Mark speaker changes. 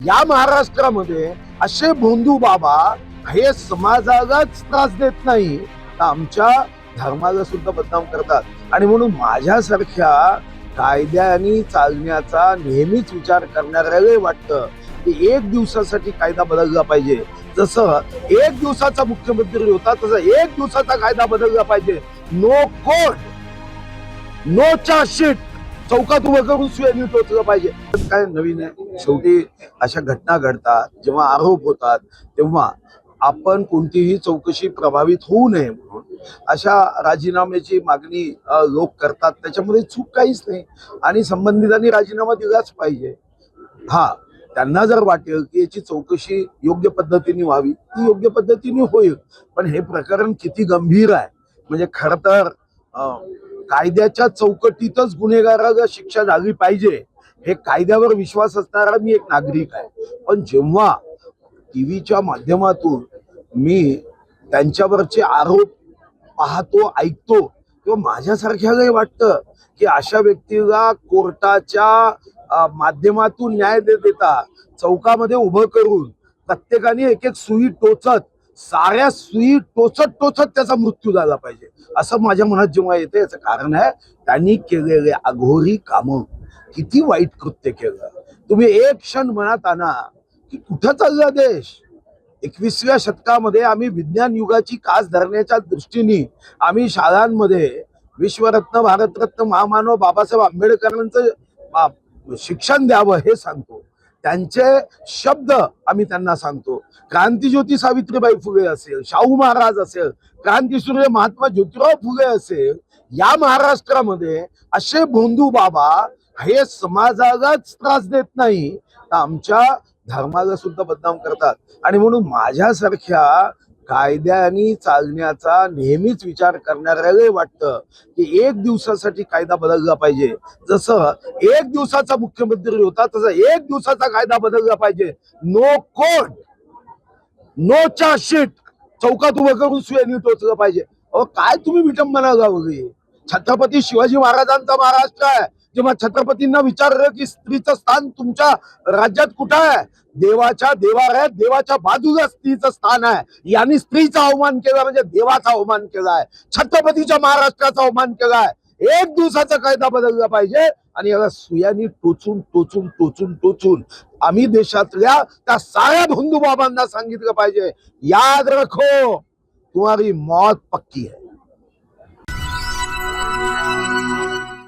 Speaker 1: या महाराष्ट्रामध्ये असे भोंदू बाबा हे समाजालाच त्रास देत नाही तर आमच्या धर्माला सुद्धा बदनाम करतात. आणि म्हणून माझ्यासारख्या कायद्याने चालण्याचा नेहमीच विचार करणाऱ्याला वाटतं की एक दिवसासाठी कायदा बदलला पाहिजे. जसं एक दिवसाचा मुख्यमंत्री होता तसं एक दिवसाचा कायदा बदलला पाहिजे. नो कोर्ट, नो चार्जशीट, चौकात उभं करून सुयानी टोचलं पाहिजे. काय नवीन आहे? शेवटी अशा घटना घडतात, जेव्हा आरोप होतात तेव्हा आपण कोणतीही चौकशी प्रभावित होऊ नये म्हणून अशा राजीनाम्याची मागणी लोक करतात. त्याच्यामध्ये चूक काहीच नाही आणि संबंधितांनी राजीनामा दिलाच पाहिजे. हा, त्यांना जर वाटेल की याची चौकशी योग्य पद्धतीने व्हावी ती योग्य पद्धतीने होईल. पण हे प्रकरण किती गंभीर आहे म्हणजे खर तर कायद्याच्या चौकटीतच गुन्हेगाराला शिक्षा झाली पाहिजे. हे कायद्यावर विश्वास असणारा मी एक नागरिक आहे. पण जेव्हा टीव्हीच्या माध्यमातून मी त्यांच्यावरचे आरोप पाहतो, ऐकतो, तेव्हा माझ्यासारख्यालाही वाटतं की अशा व्यक्तीला कोर्टाच्या माध्यमातून न्याय देता चौकामध्ये उभं करून प्रत्येकाने एक एक सुई टोचत, साऱ्या सुई टोचत टोचत त्याचा मृत्यू झाला पाहिजे असं माझ्या मनात जेव्हा येते. याचं कारण आहे त्यांनी केलेले अघोरी कामं. किती वाईट कृत्य केलं. तुम्ही एक क्षण मनात आणा की कुठं चालला देश. 21व्या शतकामध्ये आम्ही विज्ञान युगाची कास धरण्याच्या दृष्टीने आम्ही शाळांमध्ये विश्वरत्न, भारतरत्न, महामानव बाबासाहेब आंबेडकरांचं शिक्षण द्यावं हे सांगतो. त्यांचे शब्द आम्ही त्यांना सांगतो. क्रांतीज्योती सावित्रीबाई फुले असेल, शाहू महाराज असेल, क्रांतीसूर्य महात्मा ज्योतिराव फुले असेल, या महाराष्ट्रामध्ये असे भोंदू बाबा हे समाजालाच त्रास देत नाही तर आमच्या धर्माला सुद्धा बदनाम करतात. आणि म्हणून माझ्यासारख्या कायद्याने चालण्याचा नेहमीच विचार करणाऱ्याला वाटतं की एक दिवसासाठी कायदा बदलला पाहिजे. जसं एक दिवसाचा मुख्यमंत्री होता तसं एक दिवसाचा कायदा बदलला पाहिजे. नो कोर्ट, नो चार्जशीट, चौकात उभं करून सुयानी टोचलं पाहिजे. अहो काय तुम्ही विटंबना गावली. छत्रपती शिवाजी महाराजांचा महाराष्ट्र आहे. जेव्हा छत्रपतींना विचारलं की स्त्रीचं स्थान तुमच्या राज्यात कुठं आहे, देवाच्या देवाऱ्यात देवाच्या बाजूला स्त्रीचं स्थान आहे. यांनी स्त्रीचा अवमान केला म्हणजे देवाचा अवमान केलाय, छत्रपतीच्या महाराष्ट्राचा अवमान केलाय. एक दिवसाचा कायदा बदलला पाहिजे आणि याला सुयानी टोचून टोचून टोचून टोचून आम्ही देशातल्या त्या साऱ्या भोंदू बाबांना सांगितलं पाहिजे, याद रखो तुम्हारी मौत पक्की है.